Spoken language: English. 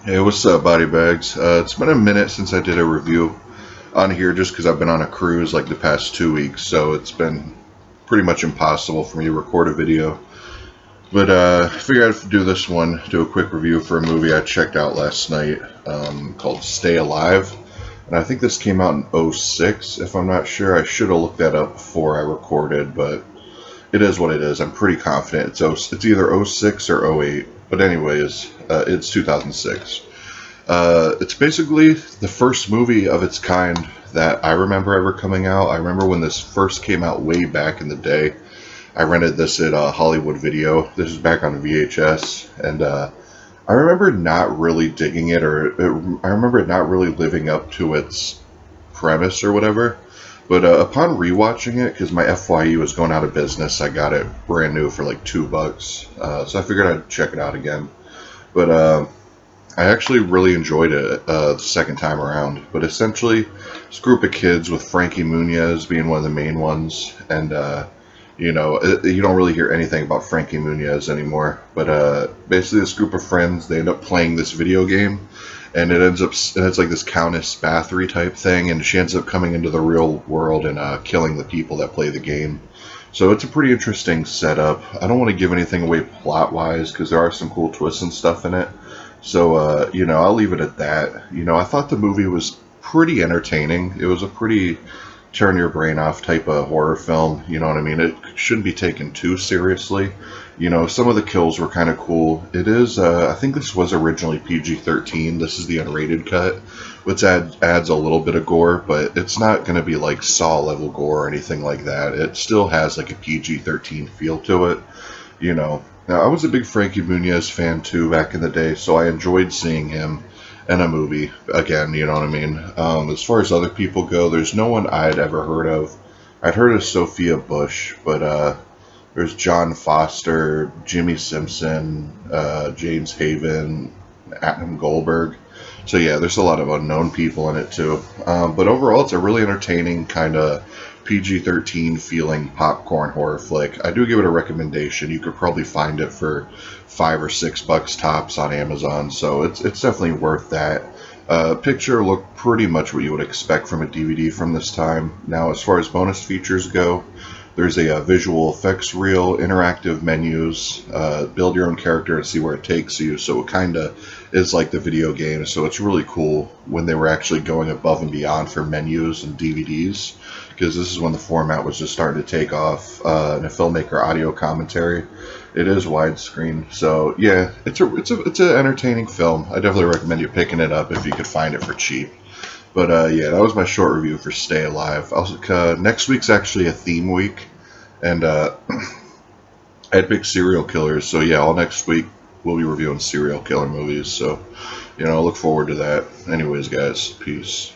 Hey, what's up, body bags? It's been a minute since I did a review on here just because I've been on a cruise like the past 2 weeks, so it's been pretty much impossible for me to record a video. But I figured I'd do this one, do a quick review for a movie I checked out last night called Stay Alive. And I think this came out in '06, if I'm not sure. I should have looked that up before I recorded, but it is what it is. I'm pretty confident it's either '06 or '08. But anyways, it's 2006. It's basically the first movie of its kind that I remember ever coming out. I remember when this first came out way back in the day. I rented this at Hollywood Video. This is back on VHS, and I remember not really digging it, I remember it not really living up to its premise or whatever. But upon rewatching it, because my FYE was going out of business, I got it brand new for like $2. So I figured I'd check it out again. But I actually really enjoyed it the second time around. But essentially, this group of kids with Frankie Muniz being one of the main ones, and you don't really hear anything about Frankie Muniz anymore. But basically, this group of friends, they end up playing this video game, and it's like this Countess Bathory type thing, and she ends up coming into the real world and killing the people that play the game. So it's a pretty interesting setup. I don't want to give anything away plot-wise because there are some cool twists and stuff in it. So, I'll leave it at that. I thought the movie was pretty entertaining. It was a pretty turn your brain off type of horror film. You know what I mean? It shouldn't be taken too seriously. Some of the kills were kind of cool. It is, I think this was originally PG-13. This is the unrated cut, which adds a little bit of gore, but it's not going to be like Saw level gore or anything like that. It still has like a PG-13 feel to it. Now, I was a big Frankie Muniz fan too back in the day, so I enjoyed seeing him in a movie again, you know what I mean? As far as other people go, there's no one I'd ever heard of. I'd heard of Sophia Bush, but there's John Foster, Jimmy Simpson, James Haven, Adam Goldberg. So yeah, there's a lot of unknown people in it too. But overall, it's a really entertaining kind of PG-13 feeling popcorn horror flick. I do give it a recommendation. You could probably find it for $5 or $6 tops on Amazon, so it's definitely worth that. Picture looked pretty much what you would expect from a DVD from this time. Now, as far as bonus features go, there's a visual effects reel, interactive menus, build your own character and see where it takes you. So it kind of is like the video game. So it's really cool when they were actually going above and beyond for menus and DVDs, because this is when the format was just starting to take off. And a filmmaker audio commentary. It is widescreen, so yeah, it's an entertaining film. I definitely recommend you picking it up if you could find it for cheap. But yeah, that was my short review for Stay Alive. Next week's actually a theme week, and I had big serial killers, so yeah, all next week we'll be reviewing serial killer movies. So, look forward to that. Anyways, guys, peace.